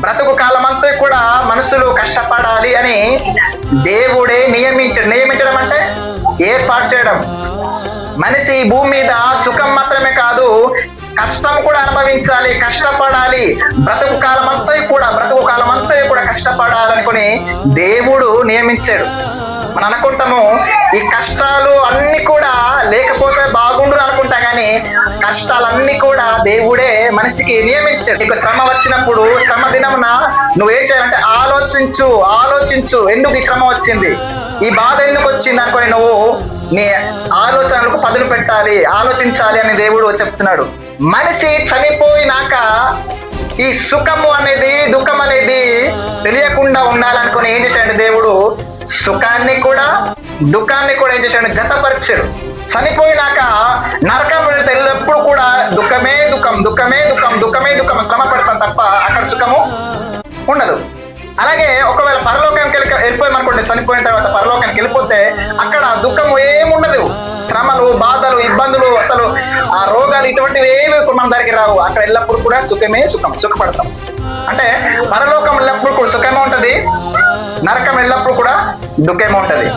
బ్రతుకు కాలం అంతా కూడా మనుషులు కష్టపడాలి అని దేవుడే నియమించడం అంటే ఏర్పాటు చేయడం. మనిషి ఈ భూమి మీద సుఖం మాత్రమే కాదు, కష్టం కూడా అనుభవించాలి, కష్టపడాలి. బ్రతుకు కాలం అంతా కూడా కష్టపడాలనుకుని దేవుడు నియమించాడు. మనం అనుకుంటాము ఈ కష్టాలు అన్ని కూడా లేకపోతే బాగుండు అనుకుంటా, కానీ కష్టాలన్నీ కూడా దేవుడే మనిషికి నియమించాడు. నీకు శ్రమ వచ్చినప్పుడు, శ్రమ దినమున నువ్వేం చేయాలంటే ఆలోచించు ఎందుకు ఈ శ్రమ వచ్చింది, ఈ బాధ ఎందుకు వచ్చింది అనుకొని నువ్వు నీ ఆలోచనలకు పదులు పెట్టాలి, ఆలోచించాలి అని దేవుడు చెప్తున్నాడు. మనిషి చనిపోయినాక ఈ సుఖము అనేది, దుఃఖం అనేది తెలియకుండా ఉండాలనుకుని ఏం చేశాడు దేవుడు? సుఖాన్ని కూడా దుఃఖాన్ని కూడా ఏం చేశాడు? జతపరిచాడు. చనిపోయినాక నరకం వెళ్తే ఎల్లప్పుడు కూడా దుఃఖమే దుఃఖం శ్రమ పడతాం తప్ప అక్కడ సుఖము ఉండదు. అలాగే ఒకవేళ పరలోకానికి వెళ్ళిపోయామనుకోండి, చనిపోయిన తర్వాత పరలోకానికి వెళ్ళిపోతే అక్కడ దుఃఖము ఏముండదు. శ్రమలు, బాధలు, ఇబ్బందులు, అసలు ఆ రోగాలు ఇటువంటివి ఏమి మన దగ్గరికి రావు. అక్కడ ఎల్లప్పుడు కూడా సుఖపడతాం. అంటే పరలోకం ఎల్లప్పుడు కూడా సుఖమే ఉంటది, నరకం ఎల్లప్పుడు కూడా దుఃఖమే ఉంటది.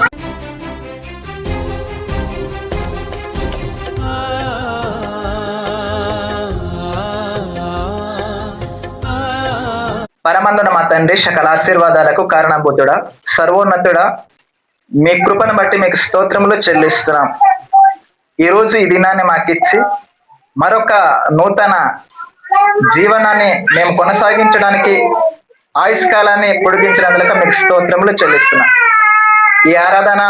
పరమందున మా తండ్రి, సకల ఆశీర్వాదాలకు కారణభూతుడా, సర్వోన్నతుడా, మీ కృపను బట్టి మీకు స్తోత్రములు చెల్లిస్తున్నాం. ఈరోజు ఈ దినాన్ని మాకిచ్చి మరొక నూతన జీవనాన్ని మేము కొనసాగించడానికి ఆయుష్కాలాన్ని పొడిగించినందుకు మీకు స్తోత్రములు చెల్లిస్తున్నాం. ఈ ఆరాధన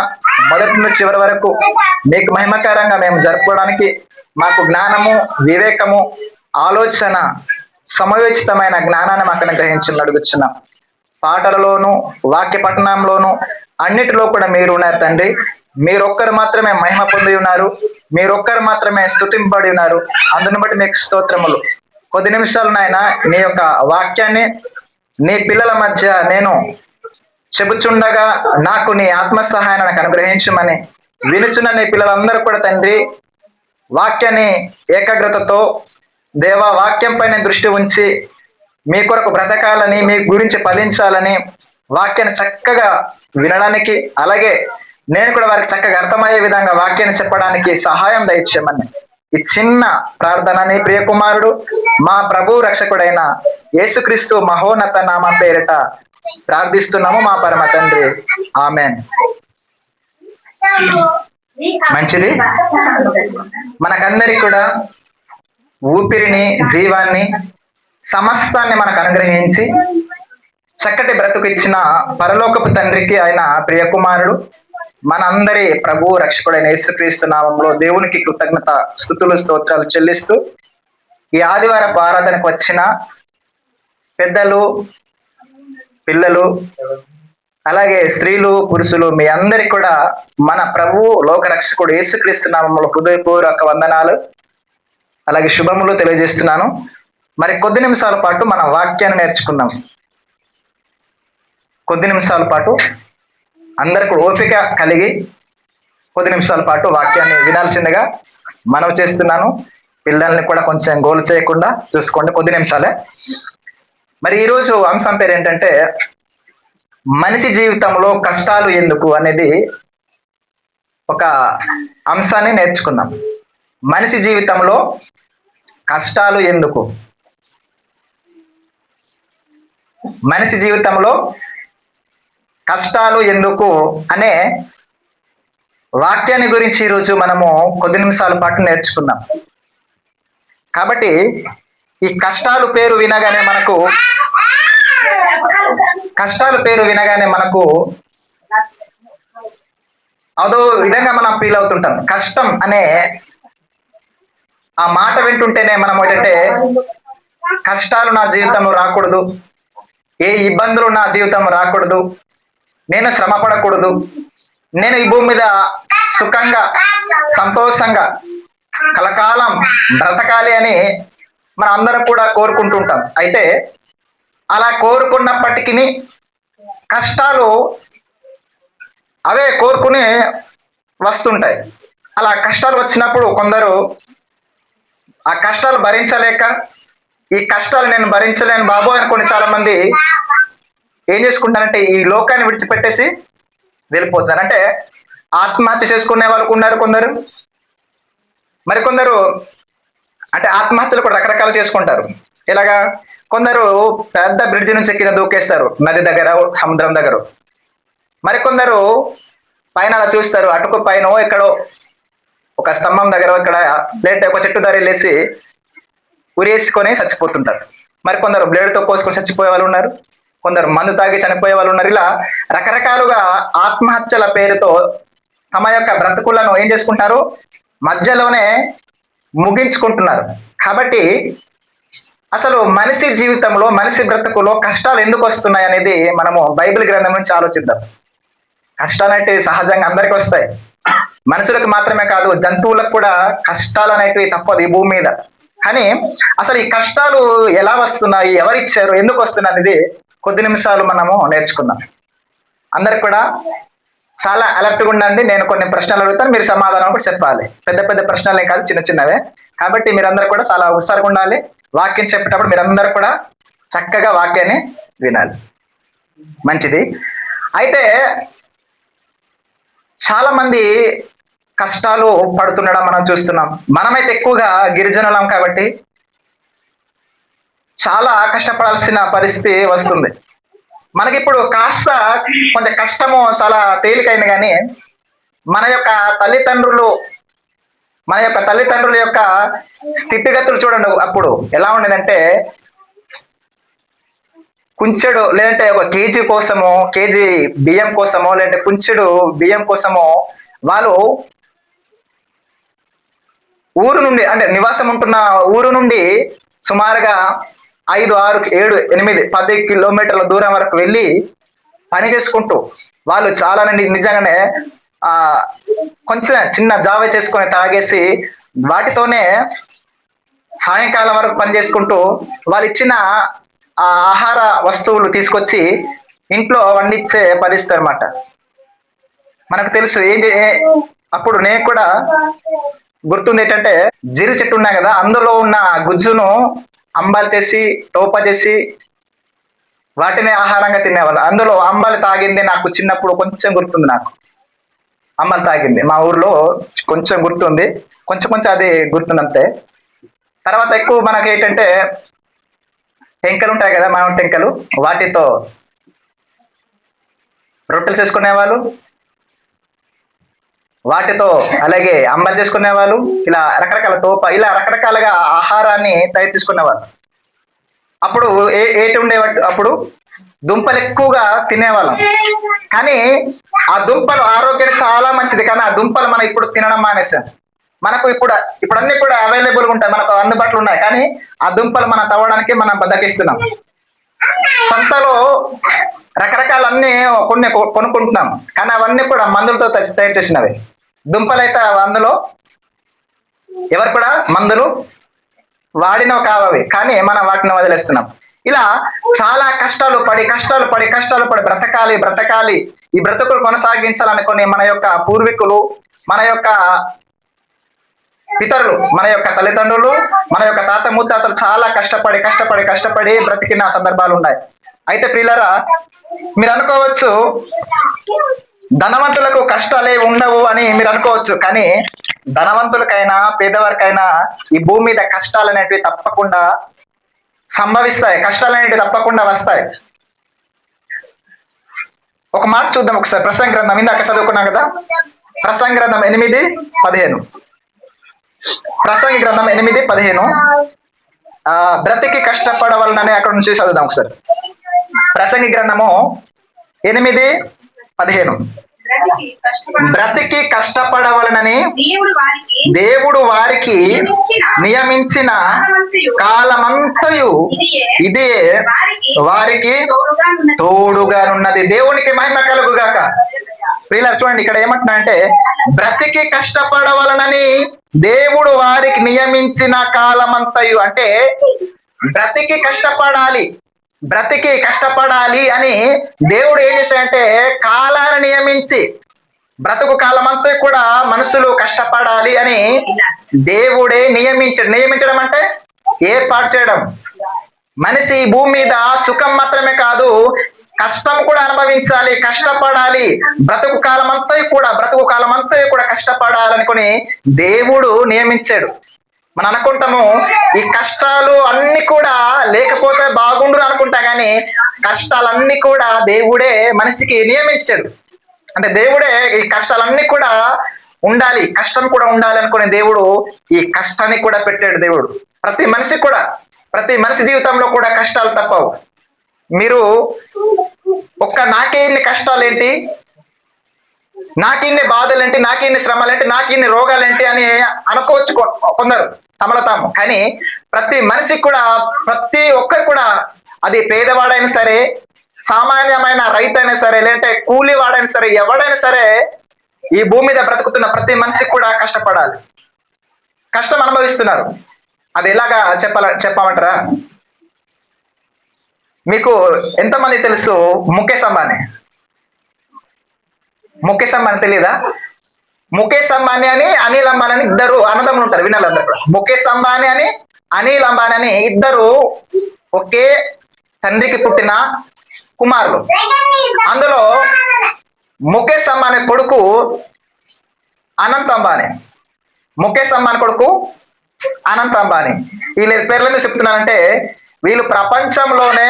మొదటి నుంచి చివరి వరకు మీకు మహిమకరంగా మేము జరుపుకోవడానికి మాకు జ్ఞానము, వివేకము, ఆలోచన, సమయోచితమైన జ్ఞానాన్ని మాకు అనుగ్రహించమని అడుగుతున్నాం. పాటలలోను, వాక్య పఠనంలోను అన్నిటిలో కూడా మీరు ఉన్నారు తండ్రి. మీరొక్కరు మాత్రమే మహిమ పొంది ఉన్నారు, మీరొక్కరు మాత్రమే స్తుతింపబడి ఉన్నారు. అందుని బట్టి మీకు స్తోత్రములు. కొద్ది నిమిషాలు నాయన నీ యొక్క వాక్యాన్ని నీ పిల్లల మధ్య నేను చెబుచుండగా నాకు నీ ఆత్మ సహాయాన్ని నాకు అనుగ్రహించమని వినుచున్న నీ పిల్లలందరూ కూడా తండ్రి వాక్యాన్ని ఏకాగ్రతతో దేవా వాక్యం పైన దృష్టి ఉంచి మీ కొరకు బ్రతకాలని, మీ గురించి ఫలించాలని, వాక్యాన్ని చక్కగా వినడానికి, అలాగే నేను కూడా వారికి చక్కగా అర్థమయ్యే విధంగా వాక్యాన్ని చెప్పడానికి సహాయం దయచేయమని ఈ చిన్న ప్రార్థనని ప్రియకుమారుడు మా ప్రభు రక్షకుడైన యేసుక్రీస్తు మహోన్నత నామం పేరిట ప్రార్థిస్తున్నాము మా పరమ తండ్రి. ఆమెన్. మంచిది. మనకందరికి కూడా ఊపిరిని, జీవాన్ని, సమస్తాన్ని మనకు అనుగ్రహించి చక్కటి బ్రతుకు ఇచ్చిన పరలోకపు తండ్రికి ఆయన ప్రియకుమారుడు మనందరి ప్రభు రక్షకుడైన యేసుక్రీస్తు నామంలో దేవునికి కృతజ్ఞత స్తుతులు స్తోత్రాలు చెల్లిస్తూ ఈ ఆదివారపు ఆరాధనకు వచ్చిన పెద్దలు, పిల్లలు, అలాగే స్త్రీలు, పురుషులు మీ అందరికి కూడా మన ప్రభు లోక రక్షకుడు యేసుక్రీస్తు నామంలో హృదయపూర్వక వందనాలు, అలాగే శుభములు తెలియజేస్తున్నాను. మరి కొద్ది నిమిషాల పాటు మన వాక్యాన్ని నేర్చుకుందాం. కొద్ది నిమిషాల పాటు అందరికి ఓపిక కలిగి కొద్ది నిమిషాల పాటు వాక్యాన్ని వినాల్సిందిగా మనవి చేస్తున్నాను. పిల్లల్ని కూడా కొంచెం గోలు చేయకుండా చూసుకోండి, కొద్ది నిమిషాలే. మరి ఈరోజు అంశం పేరు ఏంటంటే మనిషి జీవితంలో కష్టాలు ఎందుకు అనేది ఒక అంశాన్ని నేర్చుకుందాం. మనిషి జీవితంలో కష్టాలు ఎందుకు, మనిషి జీవితంలో కష్టాలు ఎందుకు అనే వాక్యాన్ని గురించి ఈరోజు మనము కొద్ది నిమిషాల పాటు నేర్చుకుందాం. కాబట్టి ఈ కష్టాలు పేరు వినగానే మనకు అదో విధంగా మనం ఫీల్ అవుతుంటాం. కష్టం అనే ఆ మాట వింటుంటేనే మనం ఏంటంటే కష్టాలు నా జీవితంలో రాకూడదు, ఏ ఇబ్బందులు నా జీవితం రాకూడదు, నేను శ్రమ పడకూడదు, నేను ఈ భూమి మీద సుఖంగా, సంతోషంగా కలకాలం బ్రతకాలి అని మనం అందరం కూడా కోరుకుంటుంటాం. అయితే అలా కోరుకున్నప్పటికీ కష్టాలు అవే కోరుకుని వస్తుంటాయి. అలా కష్టాలు వచ్చినప్పుడు కొందరు ఆ కష్టాలు భరించలేక ఈ కష్టాలు నేను భరించలేను బాబు అనుకుని చాలా మంది ఏం చేసుకుంటారంటే ఈ లోకాన్ని విడిచిపెట్టేసి వెళ్ళిపోతున్నారు. అంటే ఆత్మహత్య చేసుకునే వాళ్ళు ఉన్నారు కొందరు, మరికొందరు అంటే ఆత్మహత్యలు కూడా రకరకాలు చేసుకుంటారు. ఇలాగా కొందరు పెద్ద బ్రిడ్జ్ నుంచి కింద దూకేస్తారు, నది దగ్గర, సముద్రం దగ్గర. మరికొందరు పైన అలా చూస్తారు, అటుకు పైన ఎక్కడో ఒక స్తంభం దగ్గర ఇక్కడ లేదంటే ఒక చెట్టు దారి వెళ్ళేసి ఉరేసుకొని చచ్చిపోతుంటారు. మరికొందరు బ్లేడ్తో కోసుకొని చచ్చిపోయే వాళ్ళు ఉన్నారు, కొందరు మందు తాగి చనిపోయే వాళ్ళు ఉన్నారు. ఇలా రకరకాలుగా ఆత్మహత్యల పేరుతో తమ యొక్క బ్రతుకులను ఏం చేసుకుంటారు, మధ్యలోనే ముగించుకుంటున్నారు. కాబట్టి అసలు మనిషి జీవితంలో, మనిషి బ్రతుకులో కష్టాలు ఎందుకు వస్తున్నాయి అనేది మనము బైబిల్ గ్రంథం నుంచి ఆలోచిద్దాం. కష్టాలు అంటే సహజంగా అందరికీ వస్తాయి, మనుషులకు మాత్రమే కాదు, జంతువులకు కూడా కష్టాలు అనేటివి తప్పదు ఈ భూమి మీద. కానీ అసలు ఈ కష్టాలు ఎలా వస్తున్నాయి, ఎవరిచ్చారు, ఎందుకు వస్తున్నాయి అనేది కొద్ది నిమిషాలు మనము నేర్చుకుందాం. అందరికి కూడా చాలా అలర్ట్గా ఉండండి. నేను కొన్ని ప్రశ్నలు అడుగుతాను, మీరు సమాధానం కూడా చెప్పాలి. పెద్ద పెద్ద ప్రశ్నలే కాదు, చిన్న చిన్నవే. కాబట్టి మీరందరూ కూడా చాలా ఉత్సాహంగా ఉండాలి. వాక్యం చెప్పేటప్పుడు మీరందరూ కూడా చక్కగా వాక్యాన్ని వినాలి. మంచిది. అయితే చాలా మంది కష్టాలు పడుతుండడం మనం చూస్తున్నాం. మనమైతే ఎక్కువగా గిరిజనులం కాబట్టి చాలా కష్టపడాల్సిన పరిస్థితి వస్తుంది. మనకిప్పుడు కాస్త కొంచెం కష్టము చాలా తేలికైంది, కానీ మన యొక్క తల్లిదండ్రుల యొక్క స్థితిగతులు చూడండి. అప్పుడు ఎలా ఉండేదంటే కుంచెడు లేదంటే ఒక కేజీ కోసమో, కేజీ బియ్యం కోసమో, లేదంటే కుంచెడు బియ్యం కోసమో వాళ్ళు ఊరు నుండి, అంటే నివాసం ఉంటున్న ఊరు నుండి సుమారుగా 5, 6, 7, 8, 10 కిలోమీటర్ల దూరం వరకు వెళ్ళి పని చేసుకుంటూ వాళ్ళు చాలా నిజంగానే కొంచెం చిన్న జావ చేసుకొని తాగేసి వాటితోనే సాయంకాలం వరకు పని చేసుకుంటూ వాళ్ళు ఇచ్చిన ఆ ఆహార వస్తువులు తీసుకొచ్చి ఇంట్లో వండించే పరిస్థితి అనమాట. మనకు తెలుసు అప్పుడు నేను కూడా గుర్తుంది ఏంటంటే, జీరు చెట్టు ఉన్నాయి కదా, అందులో ఉన్న గుజ్జును అంబాలు చేసి టోప చేసి వాటిని ఆహారంగా తినేవాళ్ళు. అందులో అంబాలు తాగింది నాకు చిన్నప్పుడు కొంచెం గుర్తుంది. నాకు అంబాలు తాగింది మా ఊర్లో కొంచెం గుర్తుంది, కొంచెం అది గుర్తుంది అంతే. తర్వాత ఎక్కువ మనకి ఏంటంటే టెంకలు ఉంటాయి కదా, మనం టెంకలు, వాటితో రొట్టెలు చేసుకునేవాళ్ళు, వాటితో అలాగే అంబలు చేసుకునేవాళ్ళు, ఇలా రకరకాల తోప, ఇలా రకరకాలుగా ఆహారాన్ని తయారు చేసుకునేవాళ్ళు. అప్పుడు ఏటి ఉండేవాటి, అప్పుడు దుంపలు ఎక్కువగా తినేవాళ్ళం. కానీ ఆ దుంపలు ఆరోగ్యానికి చాలా మంచిది, కానీ ఆ దుంపలు మనం ఇప్పుడు తినడం మానేసాం. మనకు ఇప్పుడు అన్ని కూడా అవైలబుల్గా ఉంటాయి, మనకు అందుబాటులో ఉన్నాయి, కానీ ఆ దుంపలు మనం తవ్వడానికి మనం బద్దకిస్తున్నాం. సంతలో రకరకాలన్నీ కొన్ని కొనుక్కుంటున్నాం, కానీ అవన్నీ కూడా మందులతో తయారు చేసినవి. దుంపలైతే అందులో ఎవరు కూడా మందులు వాడినవి కావవి, కానీ మనం వాటిని వదిలేస్తున్నాం. ఇలా చాలా కష్టాలు పడి బ్రతకాలి, ఈ బ్రతుకులు కొనసాగించాలనుకుని మన యొక్క పూర్వీకులు, మన యొక్క పితరులు, మన యొక్క తల్లిదండ్రులు, మన యొక్క తాత ముత్తాతలు చాలా కష్టపడి బ్రతికిన సందర్భాలు ఉన్నాయి. అయితే ప్రియులారా, మీరు అనుకోవచ్చు ధనవంతులకు కష్టాలే ఉండవు అని మీరు అనుకోవచ్చు, కానీ ధనవంతులకైనా పేదవారికైనా ఈ భూమి మీద కష్టాలు అనేటివి తప్పకుండా సంభవిస్తాయి, కష్టాలు అనేటివి తప్పకుండా వస్తాయి. ఒక మాట చూద్దాం ఒకసారి. ప్రసంగ గ్రంథం ఇందాక చదువుకున్నాం కదా, ప్రసంగ గ్రంథం 8:15. ప్రసంగి గ్రంథం 8:15. బ్రతికి కష్టపడవలనని అక్కడ నుంచి చదువుదాం ఒకసారి. ప్రసంగి గ్రంథము 8:15. బ్రతికి కష్టపడవలనని దేవుడు వారికి నియమించిన కాలమంతయు ఇదే వారికి తోడుగానున్నది. దేవునికి మహిమ కలుగుగాక. ప్రియులారా చూడండి, ఇక్కడ ఏమంటున్నా అంటే, బ్రతికి కష్టపడవలనని దేవుడు వారికి నియమించిన కాలమంతయు, అంటే బ్రతికి కష్టపడాలి అని దేవుడు ఏం చేశాడంటే కాలాన్ని నియమించి, బ్రతుకు కాలమంతా కూడా మనుషులు కష్టపడాలి అని దేవుడే నియమించడం అంటే ఏర్పాటు చేయడం. మనిషి ఈ భూమి మీద సుఖం మాత్రమే కాదు, కష్టం కూడా అనుభవించాలి, కష్టపడాలి. బ్రతుకు కాలం అంతా కూడా కష్టపడాలనుకుని దేవుడు నియమించాడు. మనం అనుకుంటాము ఈ కష్టాలు అన్ని కూడా లేకపోతే బాగుండు అనుకుంటా, కానీ కష్టాలన్నీ కూడా దేవుడే మనిషికి నియమించాడు. అంటే దేవుడే ఈ కష్టాలన్నీ కూడా ఉండాలి, కష్టం కూడా ఉండాలి అనుకునే దేవుడు ఈ కష్టాన్ని కూడా పెట్టాడు. దేవుడు ప్రతి మనిషి జీవితంలో కూడా కష్టాలు తప్పవు. మీరు నాకే ఇన్ని కష్టాలేంటి, నాకి ఇన్ని బాధలేంటి, నాకి ఇన్ని శ్రమలేంటి, నాకి ఇన్ని రోగాలేంటి అని అనుకోవచ్చు కొందరు తమలో తాము. కానీ ప్రతి మనిషికి కూడా, ప్రతి ఒక్కరు కూడా, అది పేదవాడైనా సరే, సామాన్యమైన రైతు అయినా సరే, లేదంటే కూలివాడైనా సరే, ఎవడైనా సరే, ఈ భూమి మీద బ్రతుకుతున్న ప్రతి మనిషికి కూడా కష్టపడాలి, కష్టం అనుభవిస్తున్నారు. అది ఎలాగా చెప్పమంటారా? మీకు ఎంతమంది తెలుసు ముఖేష్ అంబానీ తెలియదా? ముఖేష్ అంబానీ అని అనిల్ అంబానీ అని ఇద్దరు అన్నదమ్ములు ఉంటారు, వినాలందరూ కూడా. ముఖేష్ అంబానీ అని అనిల్ అంబానీ అని ఇద్దరు ఒకే తండ్రికి పుట్టిన కుమారులు. అందులో ముఖేష్ అంబానీ కొడుకు అనంత్ అంబానీ, ముఖేష్ అంబానీ కొడుకు అనంత్ అంబానీ. వీళ్ళ పేర్ల మీద చెప్తున్నానంటే, వీళ్ళు ప్రపంచంలోనే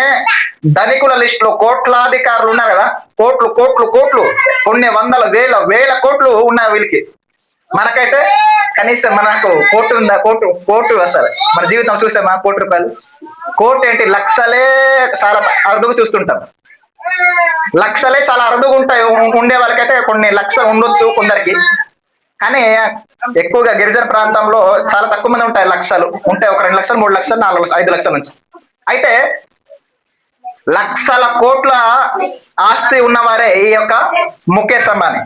ధనికుల లిస్టులో కోట్లాధికారులు ఉన్నారు కదా, కోట్లు, కొన్ని వందల వేల కోట్లు ఉన్నాయి వీళ్ళకి. మనకైతే కనీసం మనకు కోటు ఉందా? కోటు అసలు మన జీవితం చూసామా? ₹1 కోటి ఏంటి, లక్షలే చాలా అరుదుగా చూస్తుంటాం. లక్షలే చాలా అరుదుగా ఉంటాయి. ఉండే వాళ్ళకైతే కొన్ని లక్షలు ఉండొచ్చు కొందరికి, కానీ ఎక్కువగా గిరిజన ప్రాంతంలో చాలా తక్కువ మంది ఉంటాయి. లక్షలు ఉంటాయి, ఒక 2 లక్షలు, 3 లక్షలు, 4 లక్షలు, 5 లక్షల నుంచి. అయితే లక్షల కోట్ల ఆస్తి ఉన్నవారే ఈ యొక్క ముఖేష్ అంబానీ.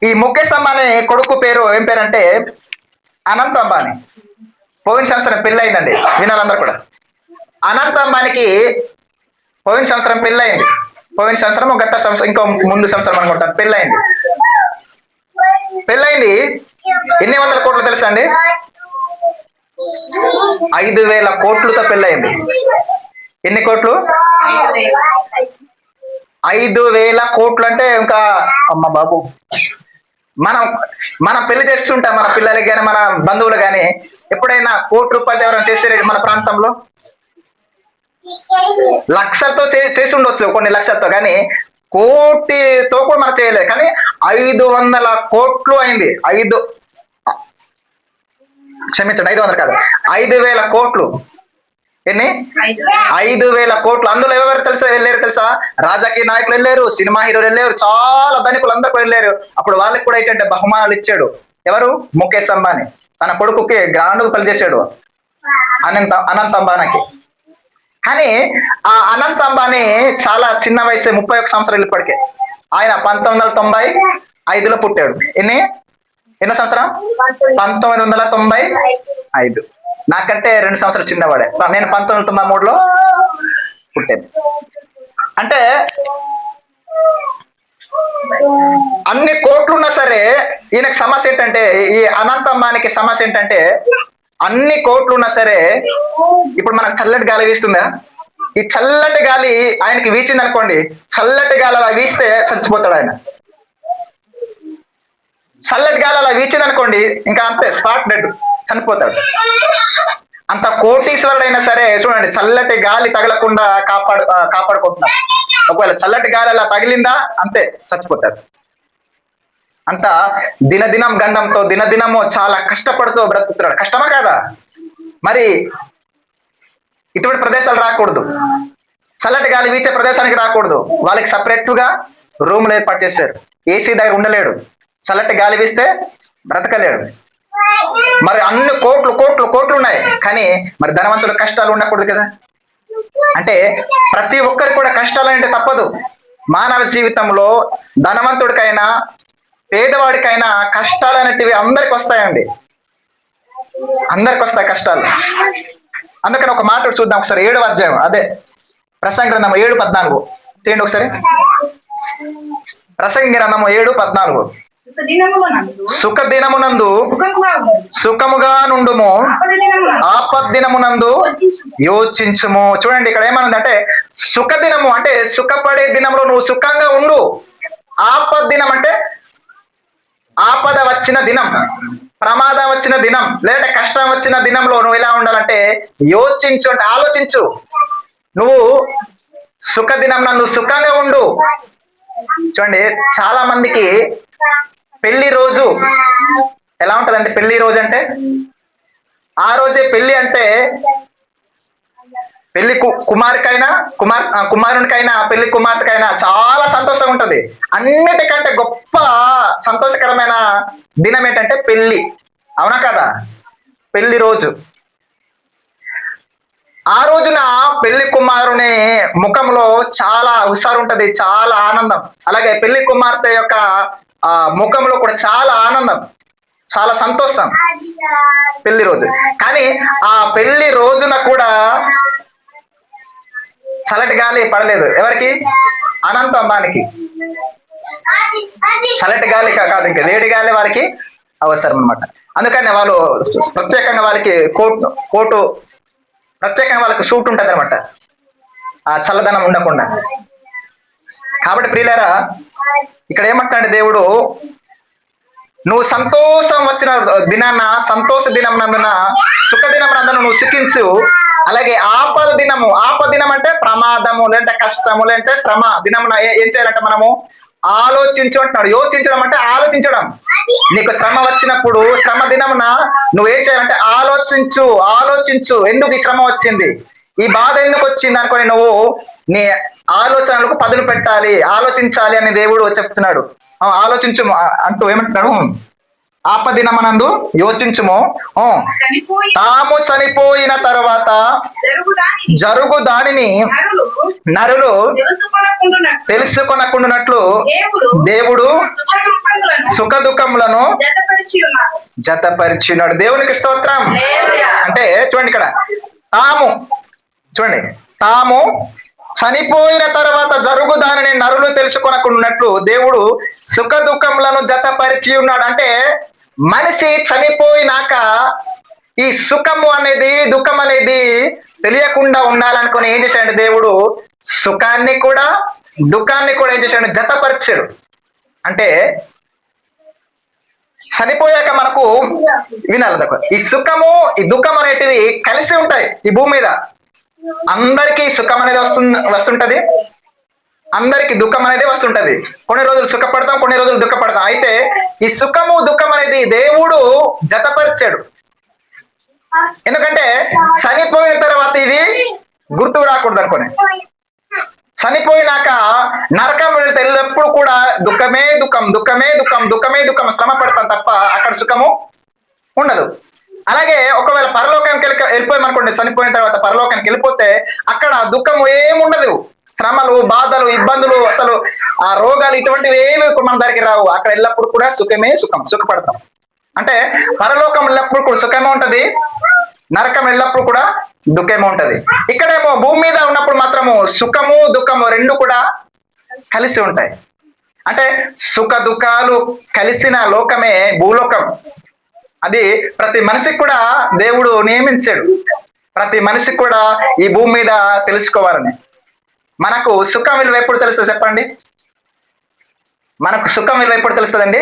ఈ ముఖేష్ అంబానీ కొడుకు పేరు ఏం పేరంటే అనంత్ అంబానీ. పోయిన సంవత్సరం పెళ్ళయిందండి, వినాలందరూ కూడా. అనంత్ అంబానీకి పోయిన సంవత్సరం పెళ్ళయింది. పోయిన సంవత్సరం, గత సంవత్సరం, ఇంకో ముందు సంవత్సరం అనుకుంటాను పెళ్ళయింది. ఎన్ని వందల కోట్లు తెలుసా అండి? 5,000 కోట్లతో పెళ్ళయింది. ఎన్ని కోట్లు? 5,000 కోట్లు. అంటే ఇంకా అమ్మ బాబు, మనం పెళ్లి చేస్తుంటాం మన పిల్లలకి కానీ, మన బంధువులు కానీ. ఎప్పుడైనా ₹1,00,00,000 ఎవరైనా చేసేది మన ప్రాంతంలో? లక్షలతో చేసి ఉండొచ్చు, కొన్ని లక్షలతో, కానీ కోటితో కూడా మనం చేయలేదు. కానీ 500 కోట్లు అయింది. 500 కాదు, 5,000 కోట్లు. ఎన్ని? 5,000 కోట్లు. అందులో ఎవరు వెళ్ళారు తెలుసా? రాజకీయ నాయకులు వెళ్ళారు, సినిమా హీరోలు వెళ్ళారు, చాలా ధనికులు అందరూ వెళ్ళారు. అప్పుడు వాళ్ళకి కూడా ఏంటంటే బహుమానాలు ఇచ్చాడు. ఎవరు? ముఖేష్ అంబానీ తన కొడుకుకి గ్రాండ్ పెళ్లి చేశాడు, అనంత్ అంబానీకి. కానీ ఆ అనంత్ అంబానీ చాలా చిన్న వయసు, 31 సంవత్సరాలు ఇప్పటికే. ఆయన 1995లో పుట్టాడు. ఎన్నో సంవత్సరం? 1995. నాకంటే 2 సంవత్సరాలు చిన్నవాడే. నేను 1993లో పుట్టాను. అంటే అన్ని కోట్లు ఉన్నా సరే ఈయనకి సమస్య ఏంటంటే, ఈ అనంత్ అంబానీకి సమస్య ఏంటంటే, అన్ని కోట్లు ఉన్నా సరే ఇప్పుడు మనకు చల్లటి గాలి వీస్తుందా? ఈ చల్లటి గాలి ఆయనకి వీచింది అనుకోండి, చల్లటి గాలి అలా వీస్తే చచ్చిపోతాడు ఆయన. చల్లటి గాలి అలా వీచింది అనుకోండి, ఇంకా అంతే, స్పాట్ డెడ్, చనిపోతాడు. అంత కోటీశ్వరుడైనా సరే చూడండి, చల్లటి గాలి తగలకుండా కాపాడుకుంటున్నాడు. ఒకవేళ చల్లటి గాలి అలా తగిలిందా అంతే, చచ్చిపోతాడు. అంత దినదినం గండంతో, దినదినము చాలా కష్టపడుతూ బ్రతుకుతున్నాడు. కష్టమా కాదా? మరి ఇటువంటి ప్రదేశాలు రాకూడదు, చల్లటి గాలి వీచే ప్రదేశానికి రాకూడదు. వాళ్ళకి సపరేట్గా రూమ్లు ఏర్పాటు చేశారు. ఏసీ దగ్గర ఉండలేడు, చల్లటి గాలి వీస్తే బ్రతకలేడు. మరి అన్ని కోట్లు ఉన్నాయి, కానీ మరి ధనవంతుడు కష్టాలు ఉండకూడదు కదా. అంటే ప్రతి ఒక్కరికి కూడా కష్టాలు అంటే తప్పదు. మానవ జీవితంలో ధనవంతుడికైనా పేదవాడికైనా కష్టాలు అనేటివి అందరికి వస్తాయండి, అందరికి వస్తాయి కష్టాలు. అందుకని ఒక మాట చూద్దాం ఒకసారి. 7వ అధ్యాయం, అదే ప్రసంగి గ్రంథము 7:14 తీయండి ఒకసారి. ప్రసంగి గ్రంథము 7:14. సుఖ దినమునందు సుఖముగా నుండుము, ఆపద్దినమునందు యోచించుము. చూడండి ఇక్కడ ఏమనుందంటే సుఖ దినము అంటే సుఖపడే దినంలో నువ్వు సుఖంగా ఉండు. ఆపద్దినం అంటే ఆపద వచ్చిన దినం, ప్రమాదం వచ్చిన దినం, లేదంటే కష్టం వచ్చిన దినంలో నువ్వు ఎలా ఉండాలంటే యోచించు అంటే ఆలోచించు. నువ్వు సుఖ దినం నందు సుఖంగా ఉండు. చూడండి చాలా మందికి పెళ్లి రోజు ఎలా ఉంటదంటే, పెళ్లి రోజు అంటే ఆ రోజే పెళ్లి అంటే పెళ్లి కుమారుకైనా కుమారునికైనా పెళ్లి కుమార్తెకైనా చాలా సంతోషం ఉంటది. అన్నిటికంటే గొప్ప సంతోషకరమైన దినం ఏంటంటే పెళ్లి, అవునా కదా? పెళ్లి రోజు. ఆ రోజున పెళ్లి కుమారుని ముఖంలో చాలా హుషారు ఉంటది, చాలా ఆనందం. అలాగే పెళ్లి కుమార్తె యొక్క ముఖంలో కూడా చాలా ఆనందం, చాలా సంతోషం పెళ్లి రోజు. కానీ ఆ పెళ్లి రోజున కూడా చల్లటి గాలి పడలేదు. ఎవరికి? అనంత అంబానికి. చల్లటి గాలి కాదు, ఇంకా వేడి గాలి వారికి అవసరం అనమాట. అందుకని వాళ్ళు ప్రత్యేకంగా వారికి కోటు ప్రత్యేకంగా వాళ్ళకి సూట్ ఉంటుంది అనమాట, ఆ చల్లదనం ఉండకుండా. కాబట్టి ప్రియులారా, ఇక్కడ ఏమంటాడు దేవుడు, నువ్వు సంతోషం వచ్చిన దినాన, సంతోష దినం నందున, సుఖ దినం నందున నువ్వు సుఖించు. అలాగే ఆపద దినం అంటే ప్రమాదము, లేదంటే కష్టము, లేదంటే శ్రమ దినమున ఏం చేయాలంటే మనము ఆలోచించు అంటున్నాడు. యోచించడం అంటే ఆలోచించడం. నీకు శ్రమ వచ్చినప్పుడు, శ్రమ దినమున నువ్వేం చేయాలంటే ఆలోచించు. ఎందుకు ఈ శ్రమ వచ్చింది, ఈ బాధ ఎందుకు వచ్చింది అనుకొని నువ్వు నీ ఆలోచనలకు పదును పెట్టాలి, ఆలోచించాలి అని దేవుడు చెప్తున్నాడు. ఆలోచించు అంటూ ఏమంటున్నాడు, ఆపదినమనందు యోచించుము, తాము చనిపోయిన తర్వాత జరుగు దానిని నరులు తెలుసుకొనకుండునట్లు దేవుడు సుఖ దుఃఖములను జతపరిచినాడు. దేవునికి స్తోత్రం. అంటే చూడండి ఇక్కడ తాము చనిపోయిన తర్వాత జరుగు దానిని నరులు తెలుసుకొనకున్నట్లు దేవుడు సుఖ దుఃఖములను జతపరిచి ఉన్నాడు. అంటే మనిషి చనిపోయినాక ఈ సుఖము అనేది, దుఃఖం అనేది తెలియకుండా ఉండాలనుకుని ఏం చేశాడు దేవుడు, సుఖాన్ని కూడా దుఃఖాన్ని కూడా ఏం చేశాడు, జతపరిచాడు. అంటే చనిపోయాక మనకు వినాలి, ఈ సుఖము ఈ దుఃఖం అనేటివి కలిసి ఉంటాయి ఈ భూమి మీద. అందరికీ సుఖం అనేది వస్తుంటది, అందరికి దుఃఖం అనేది వస్తుంటది. కొన్ని రోజులు సుఖపడతాం, కొన్ని రోజులు దుఃఖపడతాం. అయితే ఈ సుఖము దుఃఖం అనేది దేవుడు జతపరిచాడు. ఎందుకంటే చనిపోయిన తర్వాత ఇవి గుర్తు రాకూడదు అనుకోని. చనిపోయినాక నరకం వెళ్తే ఎల్లప్పుడు కూడా దుఃఖమే దుఃఖం శ్రమ పడతాం తప్ప అక్కడ సుఖము ఉండదు. అలాగే ఒకవేళ పరలోకానికి వెళ్ళిపోయామనుకోండి, చనిపోయిన తర్వాత పరలోకానికి వెళ్ళిపోతే అక్కడ దుఃఖము ఏముండదు, శ్రమలు, బాధలు, ఇబ్బందులు, అసలు ఆ రోగాలు ఇటువంటివి ఏమి మన దగ్గరికి రావు. అక్కడ ఎల్లప్పుడు కూడా సుఖపడతాం. అంటే పరలోకం ఎల్లప్పుడు కూడా సుఖమే ఉంటది, నరకం ఎల్లప్పుడు కూడా దుఃఖమే ఉంటది. ఇక్కడేమో భూమి మీద ఉన్నప్పుడు మాత్రము సుఖము దుఃఖము రెండు కూడా కలిసి ఉంటాయి. అంటే సుఖ దుఃఖాలు కలిసిన లోకమే భూలోకం. అది ప్రతి మనిషికి కూడా దేవుడు నియమించాడు. ప్రతి మనిషికి కూడా ఈ భూమి మీద తెలుసుకోవాలని. మనకు సుఖం విలువ ఎప్పుడు తెలుస్తుంది చెప్పండి? మనకు సుఖం విలువ ఎప్పుడు తెలుస్తుందండి?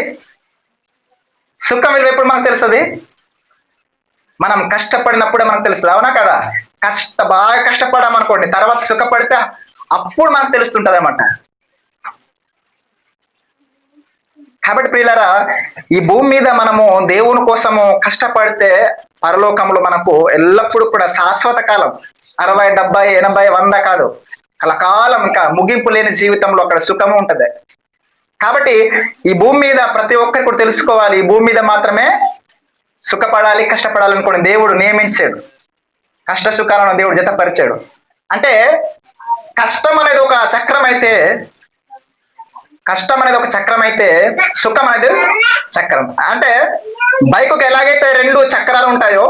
సుఖం విలువ ఎప్పుడు మనకు తెలుస్తుంది? మనం కష్టపడినప్పుడే మనకు తెలుస్తుంది, అవునా కదా? బాగా కష్టపడామనుకోండి, తర్వాత సుఖపడితే అప్పుడు మనకు తెలుస్తుంటది అన్నమాట. కాబట్టి ప్రియులారా, ఈ భూమి మీద మనము దేవుని కోసము కష్టపడితే పరలోకములు మనకు ఎల్లప్పుడూ కూడా శాశ్వత కాలం, 60, 70, 80, 100 కాదు, కలకాలం, ఇంకా ముగింపు లేని జీవితంలో అక్కడ సుఖము ఉంటది. కాబట్టి ఈ భూమి మీద ప్రతి ఒక్కరికి కూడా తెలుసుకోవాలి, ఈ భూమి మీద మాత్రమే సుఖపడాలి, కష్టపడాలనుకుని దేవుడు నియమించాడు. కష్ట సుఖాలను దేవుడు జతపరిచాడు. అంటే కష్టం అనేది ఒక చక్రం అయితే, సుఖం అనేది చక్రం. అంటే బైకుకి ఎలాగైతే 2 చక్రాలు ఉంటాయో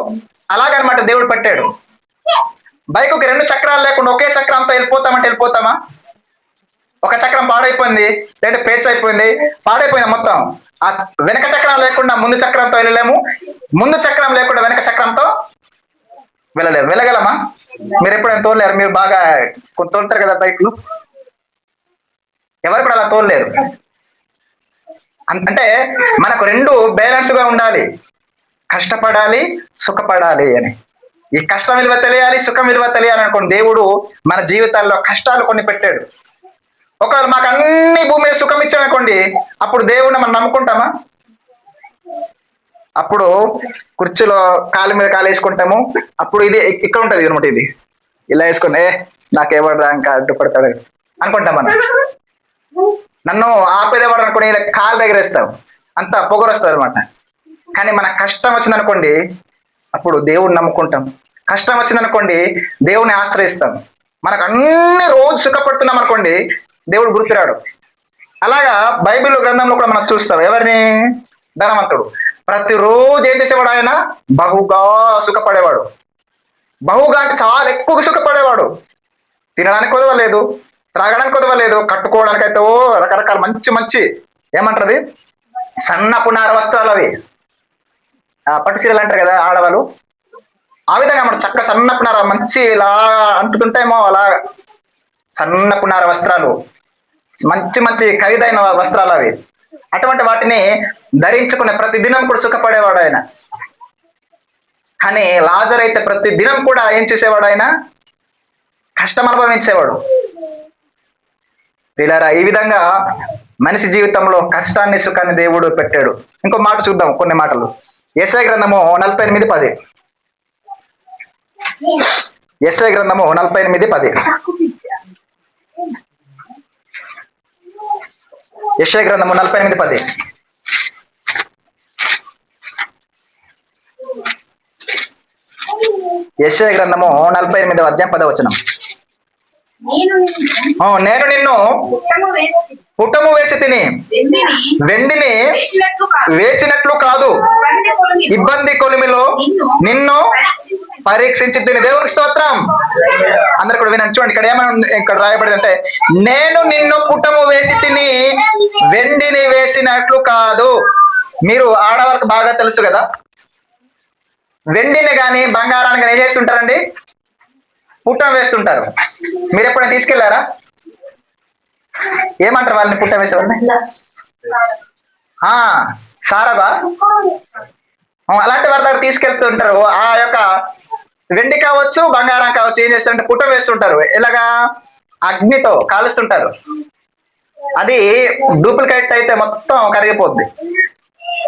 అలాగనమాట దేవుడు పెట్టాడు. బైకుకి 2 చక్రాలు లేకుండా ఒకే చక్రంతో వెళ్ళిపోతామా? ఒక చక్రం పాడైపోయింది, లేదా పేచ్ అయిపోయింది, పాడైపోయింది మొత్తం. ఆ వెనక చక్రం లేకుండా ముందు చక్రంతో వెళ్ళలేము, ముందు చక్రం లేకుండా వెనక చక్రంతో వెళ్ళలేము. వెళ్ళగలమా? మీరు ఎప్పుడైనా తోలేరు? మీరు బాగా తోలుతారు కదా బైక్లు, ఎవరు కూడా అలా తోలలేరు. అంటే మనకు రెండు బ్యాలెన్స్ గా ఉండాలి, కష్టపడాలి, సుఖపడాలి అని. ఈ కష్టం విలువ తెలియాలి, సుఖం విలువ తెలియాలి అనుకోండి. దేవుడు మన జీవితాల్లో కష్టాలు కొన్ని పెట్టాడు. ఒకవేళ మాకు అన్ని భూమి మీద సుఖం ఇచ్చామనుకోండి, అప్పుడు దేవుడిని మనం నమ్ముకుంటామా? అప్పుడు కుర్చీలో కాలు మీద కాలు వేసుకుంటాము. అప్పుడు ఇది ఇక్కడ ఉంటది అనమాట, ఇది ఇలా వేసుకుని నాకేమడ్రా ఇంకా అడ్డుపడతాడు అనుకుంటాం మనం. నన్ను ఆపేదేవాడు అనుకుని ఇలా కాలు దగ్గర వేస్తాం, అంత పొగరు వస్తుంది అనమాట. కానీ మన కష్టం వచ్చిందనుకోండి, అప్పుడు దేవుడిని నమ్ముకుంటాం. కష్టం వచ్చిందనుకోండి, దేవుని ఆశ్రయిస్తాం. మనకు అన్ని రోజు సుఖపడుతున్నాం అనుకోండి, దేవుడు గుర్తురాడు. అలాగా బైబిల్ గ్రంథంలో కూడా మనం చూస్తాం. ఎవరిని? ధనవంతుడు ప్రతిరోజు ఏం చేసేవాడు? ఆయన బహుగా సుఖపడేవాడు. బహుగా అంటే చాలా ఎక్కువగా సుఖపడేవాడు. తినడానికి కుదవలేదు, త్రాగడానికి కుదవలేదు, కట్టుకోవడానికి అయితే ఓ రకరకాల మంచి మంచి ఏమంటారు సన్నపు నార వస్త్రాలు, అవి పట్టు చీరలు అంటారు కదా ఆడవాళ్ళు, ఆ విధంగా మన చక్క సన్నపు నార మంచి ఇలా అంటుతుంటేమో అలా సన్నపు నార వస్త్రాలు, మంచి మంచి ఖరీదైన వస్త్రాలు అవి. అటువంటి వాటిని ధరించుకునే ప్రతి దినం కూడా సుఖపడేవాడు ఆయన. కానీ లాజర్ అయితే ప్రతి దినం కూడా ఏం చేసేవాడు? ఆయన కష్టం అనుభవించేవాడు. వీళ్ళారా, ఈ విధంగా మనిషి జీవితంలో కష్టాన్ని సుఖాన్ని దేవుడు పెట్టాడు. ఇంకో మాట చూద్దాం, కొన్ని మాటలు. యెషయా గ్రంథము 48:10. యెషయా గ్రంథము 48:10. యెషయా గ్రంథము 48:10. యెషయా గ్రంథము 48వ అధ్యాయం 10వ వచనం. నేను నిన్ను పుట్టము వేసి తిని వెండిని వేసినట్లు కాదు, ఇబ్బంది కొలిమిలో నిన్ను పరీక్షించి తిని. దేవుని స్తోత్రం. అందరు కూడా వినండి, చూడండి. ఇక్కడ ఏమైనా ఇక్కడ రాయబడింది అంటే, నేను నిన్ను పుట్టము వేసి తిని వెండిని వేసినట్లు కాదు. మీరు ఆడవాళ్ళకి బాగా తెలుసు కదా, వెండిని కానీ బంగారాన్ని కానీ ఏం చేస్తుంటారండి? పుట్టం వేస్తుంటారు. మీరు ఎప్పుడైనా తీసుకెళ్లారా? ఏమంటారు వాళ్ళని పుట్టం వేసేవాళ్ళని? సారబా, అలాంటి వారి దగ్గర తీసుకెళ్తుంటారు. ఆ యొక్క వెండి కావచ్చు, బంగారం కావచ్చు, ఏం చేస్తారంటే పుట్టం వేస్తుంటారు. ఎలాగా? అగ్నితో కాలుస్తుంటారు. అది డూప్లికేట్ అయితే మొత్తం కరిగిపోద్ది.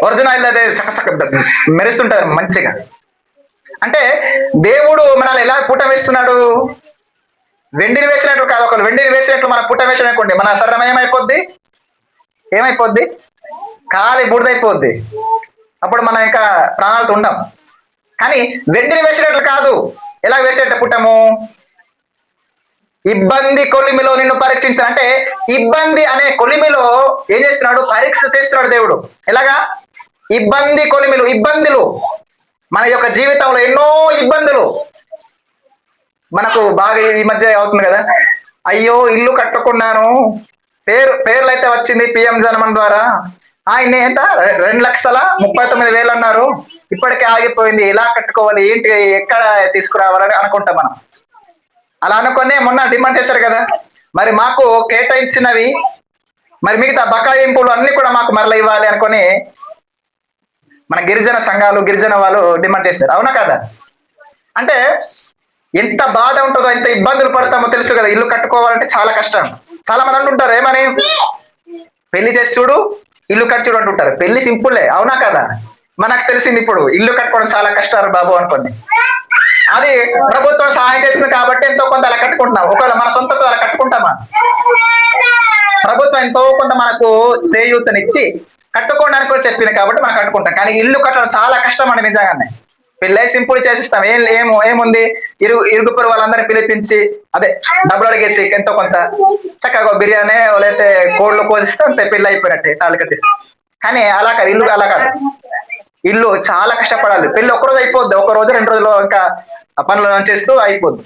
ఒరిజినల్ అయితే చక్క మెరుస్తుంటారు మంచిగా. అంటే దేవుడు మనల్ని ఎలా పుట్టం వేస్తున్నాడు? వెండిని వేసినట్లు కాదు. ఒకరు వెండిని వేసినట్లు మన పుట్టం వేసిననుకోండి, మన శరీరం ఏమైపోద్ది? ఏమైపోద్ది? కాలి బూడిదైపోద్ది. అప్పుడు మనం ఇంకా ప్రాణాలతో ఉండం. కానీ వెండిని వేసినట్లు కాదు. ఎలా వేసేట పుట్టము? ఇబ్బంది కొలిమిలో నిన్ను పరీక్షించాడు. అంటే ఇబ్బంది అనే కొలిమిలో ఏం చేస్తున్నాడు? పరీక్ష చేస్తున్నాడు దేవుడు. ఎలాగా? ఇబ్బంది కొలిమిలు, ఇబ్బందులు. మన యొక్క జీవితంలో ఎన్నో ఇబ్బందులు మనకు బాగా ఈ మధ్య అవుతుంది కదా. అయ్యో ఇల్లు కట్టుకున్నాను, పేర్లు అయితే వచ్చింది పిఎం జనమన్ ద్వారా, ఆయన ఎంత 2,39,000 అన్నారు, ఇప్పటికే ఆగిపోయింది, ఎలా కట్టుకోవాలి, ఏంటి, ఎక్కడ తీసుకురావాలని అనుకుంటాం మనం. అలా అనుకునే మొన్న డిమాండ్ చేశారు కదా, మరి మాకు కేటాయించినవి, మరి మిగతా బకాయింపులు అన్ని కూడా మాకు మరలా ఇవ్వాలి అనుకొని మన గిరిజన సంఘాలు, గిరిజన వాళ్ళు డిమాండ్ చేశారు. అవునా కదా? అంటే ఎంత బాధ ఉంటుందో, ఎంత ఇబ్బందులు పడతామో తెలుసు కదా. ఇల్లు కట్టుకోవాలంటే చాలా కష్టం. చాలా మంది అంటుంటారు, ఏమని? పెళ్లి చేసి చూడు, ఇల్లు కట్టి చూడు అంటుంటారు. పెళ్లి సింపుల్లే, అవునా కదా? మనకు తెలిసింది ఇప్పుడు ఇల్లు కట్టుకోవడం చాలా కష్టాలు బాబు అనుకోండి. అది ప్రభుత్వం సహాయం చేస్తుంది కాబట్టి ఎంతో కొంత అలా కట్టుకుంటున్నాం. ఒకవేళ మన సొంతతో అలా కట్టుకుంటామా? ప్రభుత్వం ఎంతో కొంత మనకు చేయూతనిచ్చి కట్టుకోవడానికి కూడా చెప్పింది కాబట్టి మనం కట్టుకుంటాం. కానీ ఇల్లు కట్టడం చాలా కష్టం అండి నిజంగానే. పెళ్ళై సింపుల్ చేసిస్తాం. ఏముంది, ఇరుగు పొరుగు వాళ్ళందరినీ పిలిపించి అదే డబ్బులు అడిగేసి ఎంతో కొంత చక్కగా బిర్యానీ లేకపోతే కోళ్ళు కోసిస్తే అంతే, పెళ్ళి అయిపోయినట్టే, తాళి కట్టిస్తాం. కానీ అలా కాదు, ఇల్లు అలా కాదు. ఇల్లు చాలా కష్టపడాలి. పెళ్ళి 1 రోజు అయిపోద్ది, 1 రోజు 2 రోజులు ఇంకా పనులు చేస్తూ అయిపోద్ది.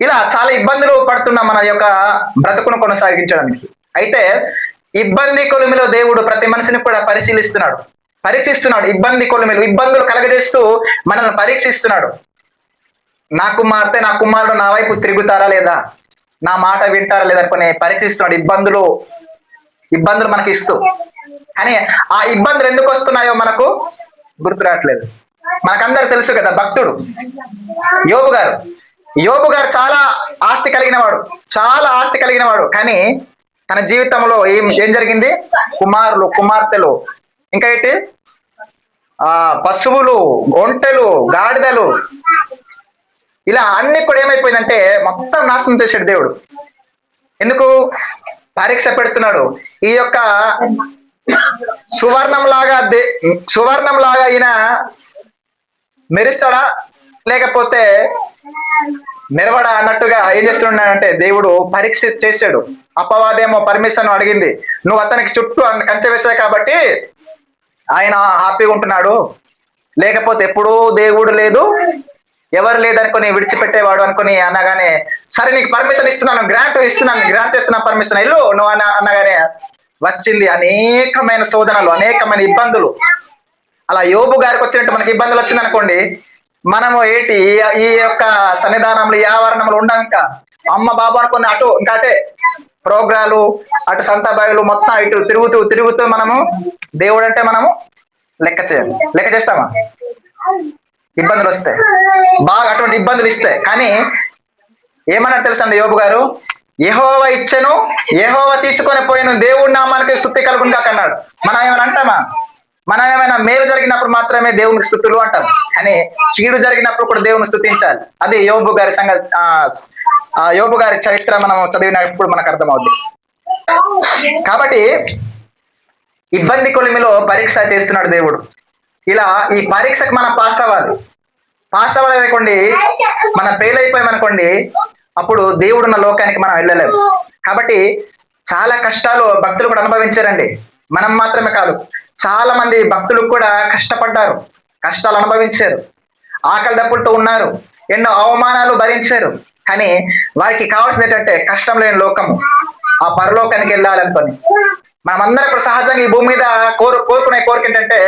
ఇలా చాలా ఇబ్బందులు పడుతున్నాం మన యొక్క బ్రతుకును కొనసాగించడానికి. అయితే ఇబ్బంది కొలిమిలో దేవుడు ప్రతి మనిషిని కూడా పరీక్షిస్తున్నాడు. ఇబ్బందులు కలగజేస్తూ మనల్ని పరీక్షిస్తున్నాడు. నా కుమార్తె నా కుమారుడు నా వైపు తిరుగుతారా లేదా, నా మాట వింటారా లేదా అనుకుని పరీక్షిస్తున్నాడు. ఇబ్బందులు మనకి ఇస్తూ, కానీ ఆ ఇబ్బందులు ఎందుకు వస్తున్నాయో మనకు గుర్తు రావట్లేదు. మనకందరు తెలుసు కదా, భక్తుడు యోబు గారు చాలా ఆస్తి కలిగిన వాడు. కానీ తన జీవితంలో ఏం జరిగింది? కుమార్తెలు, ఇంకా ఏంటి, పశువులు, ఒంటెలు, గాడిదలు, ఇలా అన్ని కూడా ఏమైపోయిందంటే మొత్తం నాశనం చేసాడు దేవుడు. ఎందుకు? పరీక్ష పెడుతున్నాడు. ఈ యొక్క సువర్ణంలాగా ఈయన మెరుస్తాడా లేకపోతే మెరవడా అన్నట్టుగా ఏం చేస్తున్నాడంటే దేవుడు పరీక్ష చేశాడు. అపవాదేమో పర్మిషన్ అడిగింది, నువ్వు అతనికి చుట్టూ కంచె వేసావు కాబట్టి ఆయన హ్యాపీగా ఉంటున్నాడు, లేకపోతే ఎప్పుడూ దేవుడు లేదు ఎవరు లేదనుకుని విడిచిపెట్టేవాడు అనుకుని అనగానే, సరే నీకు పర్మిషన్ ఇస్తున్నాను, గ్రాంట్ చేస్తున్నాను పర్మిషన్ ఇల్లు నువ్వు అనగానే వచ్చింది అనేకమైన శోధనలు, అనేకమైన ఇబ్బందులు. అలా యోబు గారికి వచ్చినట్టు మనకి ఇబ్బందులు వచ్చింది అనుకోండి, మనము ఈ యొక్క సన్నిధానంలో ఈ ఆవరణంలో ఉండం. ఇంకా అమ్మ బాబు అనుకుని అటే ప్రోగ్రాలు, అటు సంత బయలు మొత్తం ఇటు తిరుగుతూ మనము దేవుడు అంటే మనము లెక్క చేస్తామా? ఇబ్బందులు వస్తాయి, బాగా అటువంటి ఇబ్బందులు ఇస్తాయి. కానీ ఏమన్నా తెలుసండి యోబు గారు, యెహోవా ఇచ్చెను యెహోవా తీసుకొని పోయిన దేవుడి నామానికి స్తుతి కలుగును గాక అన్నాడు. మనం ఏమైనా అంటామా? మనం ఏమైనా మేలు జరిగినప్పుడు మాత్రమే దేవునికి స్తుతులు అంటాం, కానీ చీడు జరిగినప్పుడు కూడా దేవుని స్తుతించాలి. అది యోబు గారి యోబు గారి చరిత్ర మనం చదివినప్పుడు మనకు అర్థమవుతుంది. కాబట్టి ఇబ్బంది కొలిమిలో పరీక్ష చేస్తున్నాడు దేవుడు. ఇలా ఈ పరీక్షకు మనం పాస్ అవ్వలేదనుకోండి, మనం ఫెయిల్ అయిపోయామనుకోండి, అప్పుడు దేవుడున్న లోకానికి మనం వెళ్ళలేము. కాబట్టి చాలా కష్టాలు భక్తులు కూడా అనుభవించారండి. మనం మాత్రమే కాదు, చాలా మంది భక్తులు కూడా కష్టాలు అనుభవించారు, ఆకలి దప్పులతో ఉన్నారు, ఎన్నో అవమానాలు భరించారు. కానీ వారికి కావాల్సింది ఏంటంటే కష్టం లేని లోకము, ఆ పరలోకానికి వెళ్ళాలనుకొని. మనమందరం ఇప్పుడు సహజంగా ఈ భూమి మీద కోరుకునే కోరిక ఏంటంటే,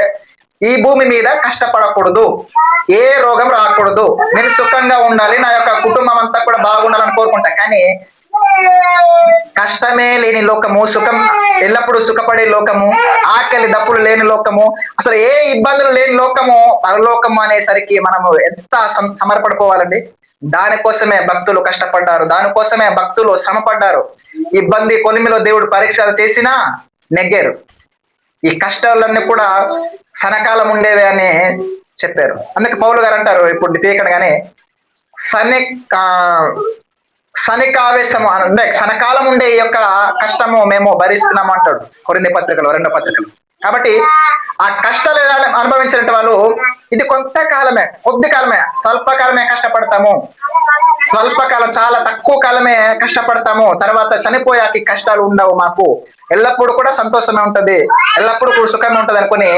ఈ భూమి మీద కష్టపడకూడదు, ఏ రోగం రాకూడదు, నేను సుఖంగా ఉండాలి, నా యొక్క కుటుంబం అంతా కూడా బాగుండాలని కోరుకుంటా. కానీ కష్టమే లేని లోకము, ఎల్లప్పుడూ సుఖపడే లోకము, ఆకలి దప్పులు లేని లోకము, అసలు ఏ ఇబ్బందులు లేని లోకము పరలోకము అనేసరికి మనము ఎంత సమర్పడిపోవాలండి. దానికోసమే భక్తులు కష్టపడ్డారు, దానికోసమే భక్తులు శ్రమపడ్డారు. ఇబ్బంది కొలిమిలో దేవుడు పరీక్షలు చేసినా నెగ్గారు. ఈ కష్టాలన్నీ కూడా సనకాలం ఉండేవి అని చెప్పారు. అందుకే పౌలు గారు అంటారు, ఇప్పుడు తీయకనగానే సనికావేశము అంటే సనకాలం ఉండే ఈ యొక్క కష్టము మేము భరిస్తున్నాము అంటాడు కొరింథీ పత్రికలో 2వ పత్రికలో. కాబట్టి ఆ కష్టాలు అనుభవించిన వాళ్ళు ఇది కొంతకాలమే, కొద్ది కాలమే, స్వల్పకాలమే కష్టపడతాము, స్వల్పకాలం చాలా తక్కువ కాలమే కష్టపడతాము, తర్వాత చనిపోయాక కష్టాలు ఉండవు, మాకు ఎల్లప్పుడూ కూడా సంతోషమే ఉంటది, ఎల్లప్పుడూ కూడా సుఖమే ఉంటది అనుకుని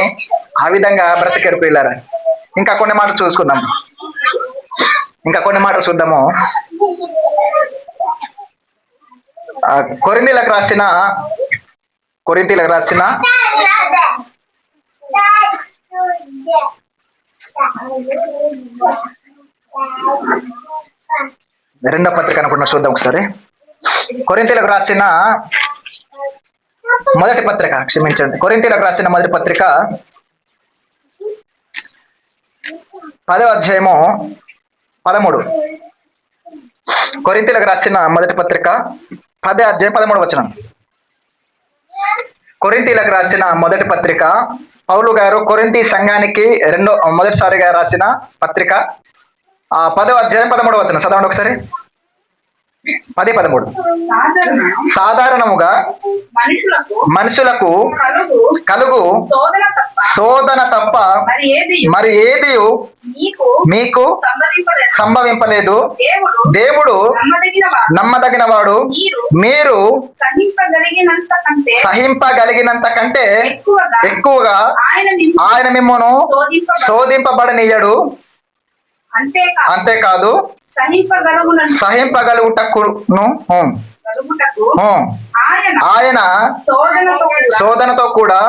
ఆ విధంగా బ్రతికెరుపు వెళ్ళారు. ఇంకా కొన్ని మాటలు చూద్దాము. కొరింథీలకు రాసిన 2వ పత్రిక అనుకుంటున్నా, చూద్దాం ఒకసారి. కొరింథీలకు రాసిన మొదటి పత్రిక, క్షమించండి, కొరింథీలకు రాసిన మొదటి పత్రిక 10వ అధ్యాయము 13. కొరింథీలకు రాసిన మొదటి పత్రిక 10వ అధ్యాయం 13వ వచనం. కొరింథీలకు రాసిన మొదటి పత్రిక పౌలు గారు కొరింథీ సంఘానికి మొదటిసారిగా రాసిన పత్రిక, 10వ అధ్యాయం 13వ వచనం చదవండి ఒకసారి. 10:13. సాధారణముగా మనుషులకు కలుగు శోధన తప్ప మరి ఏది మీకు సంభవింపలేదు. దేవుడు నమ్మదగిన వాడు, మీరు సహింపగలిగినంత కంటే ఎక్కువగా ఆయన మిమ్మును శోధింపబడనీయడు. అంతేకాదు సహింపగలుగుటకును ఆయన శోధనతో కూడా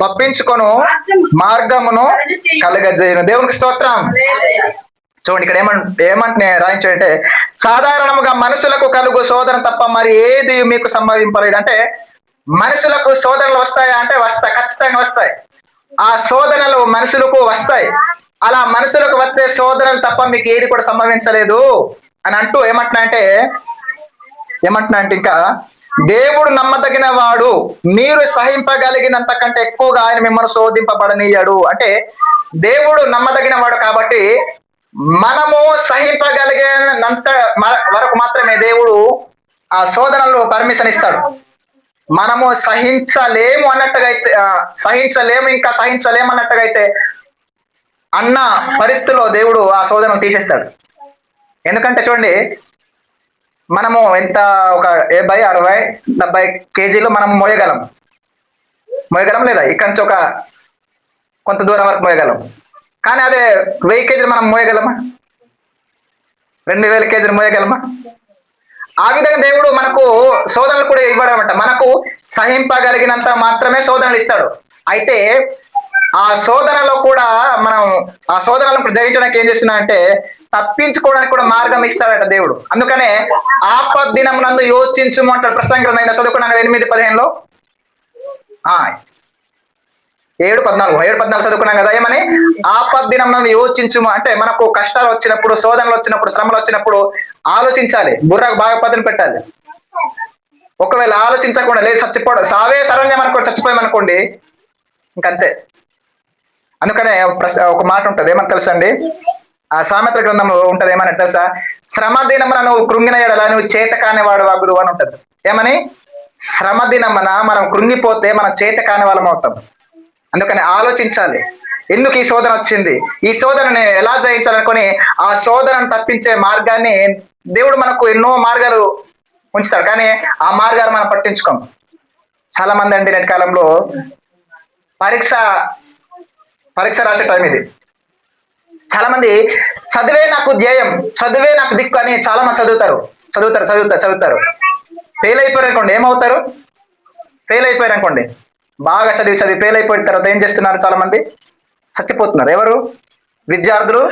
తప్పించుకొను మార్గమును కలగజేయును. దేవునికి స్తోత్రం. చూడండి, ఇక్కడ ఏమంటే రాయించాడంటే, సాధారణంగా మనుషులకు కలుగు శోధన తప్ప మరి ఏది మీకు సంభవింపలేదు. అంటే మనుషులకు శోధనలు వస్తాయా అంటే వస్తాయి, ఖచ్చితంగా వస్తాయి. ఆ శోధనలు మనుషులకు వస్తాయి. అలా మనుషులకు వచ్చే శోధనలు తప్ప మీకు ఏది కూడా సంభవించలేదు అని అంటూ ఏమంటున్నా అంటే ఇంకా దేవుడు నమ్మదగిన వాడు, మీరు సహింపగలిగినంత కంటే ఎక్కువగా ఆయన మిమ్మల్ని శోధింపబడనీయాడు. అంటే దేవుడు నమ్మదగిన వాడు కాబట్టి మనము సహింపగలిగినంత వరకు మాత్రమే దేవుడు ఆ శోధనలు పర్మిషన్ ఇస్తాడు. మనము సహించలేము ఇంకా సహించలేము అన్నట్టుగా అయితే అన్న పరిస్థితుల్లో దేవుడు ఆ శోధనలు తీసేస్తాడు. ఎందుకంటే చూడండి, మనము ఎంత ఒక 50, 60, 70 కేజీలు మనం మోయగలం లేదా? ఇక్కడి నుంచి ఒక కొంత దూరం వరకు మోయగలం. కానీ అదే 1000 కేజీలు మనం మోయగలమా? 2000 కేజీలు మోయగలమా? ఆ విధంగా దేవుడు మనకు శోధనలు కూడా ఇవ్వడమంట. మనకు సహింపగలిగినంత మాత్రమే శోధనలు ఇస్తాడు. అయితే ఆ శోధనలో కూడా మనం ఆ శోధనలను జయించడానికి ఏం చేస్తున్నాడంటే తప్పించుకోవడానికి కూడా మార్గం ఇస్తాడట దేవుడు. అందుకనే ఆపద్దినమునందు యోచించుము అంటాడు. ప్రసంగి గ్రంథం చదువుకున్నాం 8:15లో 7:14 చదువుకున్నాం కదా. ఏమని? ఆపద్దినమునందు యోచించుము అంటే మనకు కష్టాలు వచ్చినప్పుడు, శోధనలు వచ్చినప్పుడు, శ్రమలు వచ్చినప్పుడు ఆలోచించాలి, బుర్రకు బాగా పదును పెట్టాలి. ఒకవేళ ఆలోచించకుండా లేదు చచ్చిపోవడం, సావే శరణ్యం అనుకోండి, చచ్చిపోయామనుకోండి ఇంకంతే. అందుకనే ఒక మాట ఉంటుంది, ఏమని తెలుసండి? ఆ సామెతల గ్రంథంలో ఉంటది, ఏమని తెలుసా? శ్రమ దినమున నువ్వు కృంగిన ఎడల నువ్వు చేత కానివాడు వాగుదు అని ఉంటది. ఏమని? శ్రమ దినమున మనం కృంగిపోతే మనం చేత కాని వాళ్ళం అవుతాం. అందుకని ఆలోచించాలి, ఎందుకు ఈ శోధన వచ్చింది, ఈ శోధనని ఎలా జయించాలనుకొని ఆ శోధనను తప్పించే మార్గాన్ని దేవుడు మనకు ఎన్నో మార్గాలు ఉంచుతాడు. కానీ ఆ మార్గాలు మనం పట్టించుకోం. చాలా మంది అండి నేటి కాలంలో పరీక్ష రాసే టైం ఇది. చాలా మంది చదివే నాకు ధ్యేయం, చదివే నాకు దిక్కు అని చాలా మంది చదువుతారు. ఫెయిల్ అయిపోయారనుకోండి ఏమవుతారు? ఫెయిల్ అయిపోయారనుకోండి, బాగా చదివి ఫెయిల్ అయిపోయిన తర్వాత ఏం చేస్తున్నారు? చాలా మంది చచ్చిపోతున్నారు. ఎవరు? విద్యార్థులు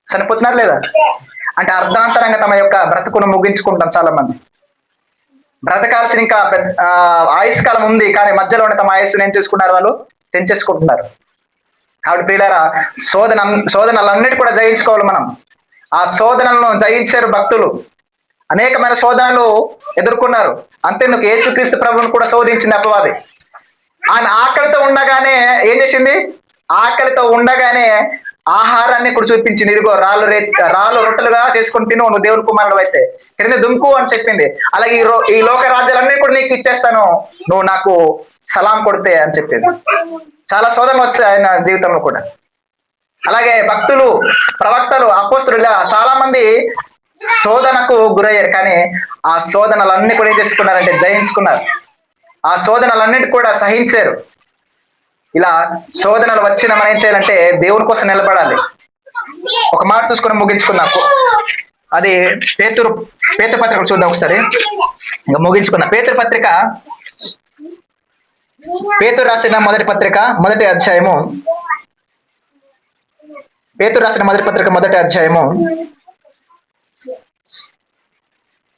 చనిపోతున్నారు లేదా? అంటే అర్ధాంతరంగా తమ యొక్క బ్రతుకును ముగించుకుంటాం. చాలా మంది బ్రతకాల్సిన ఇంకా ఆయుష్కాలం ఉంది, కానీ మధ్యలోనే తమ ఆయుస్సును ఏం చేసుకున్నారు? వాళ్ళు తెంచేసుకుంటున్నారు. కాబట్టి ప్రియులారా, శోధనలన్నిటి కూడా జయించుకోవాలి మనం. ఆ శోధనలను జయించారు భక్తులు. అనేకమైన శోధనలు ఎదుర్కొన్నారు. అంతేందుకు యేసుక్రీస్తు ప్రభువును కూడా శోధించింది అపవాది. ఆయన ఆకలితో ఉండగానే ఏం చేసింది? ఆకలితో ఉండగానే ఆహారాన్ని కూడా చూపించింది. ఇదిగో రాళ్ళు రొట్టెలుగా చేసుకుని తిను, నువ్వు దేవుని కుమారుడు అయితే క్రింద దుమ్కు అని చెప్పింది. అలాగే ఈ లోక రాజ్యాలన్నీ కూడా నీకు ఇచ్చేస్తాను, నువ్వు నాకు సలాం కొడితే అని చెప్పింది. చాలా శోధనలు వచ్చాయి ఆయన జీవితంలో కూడా. అలాగే భక్తులు, ప్రవక్తలు, అపోస్తులు ఇలా చాలా మంది శోధనకు గురయ్యారు. కానీ ఆ శోధనలన్నీ కూడా ఏం చేసుకున్నారంటే జయించుకున్నారు. ఆ శోధనలన్నిటి కూడా సహించారు. ఇలా శోధనలు వచ్చిన మనం ఏం చేయాలంటే దేవుని కోసం నిలబడాలి. ఒక మాట చూసుకొని ముగించుకుందాం. అది పేతురు పత్రిక చూద్దాం ఒకసారి. ఇంకా ముగించుకుందాం. పేతురు రాసిన మొదటి పత్రిక మొదటి అధ్యాయము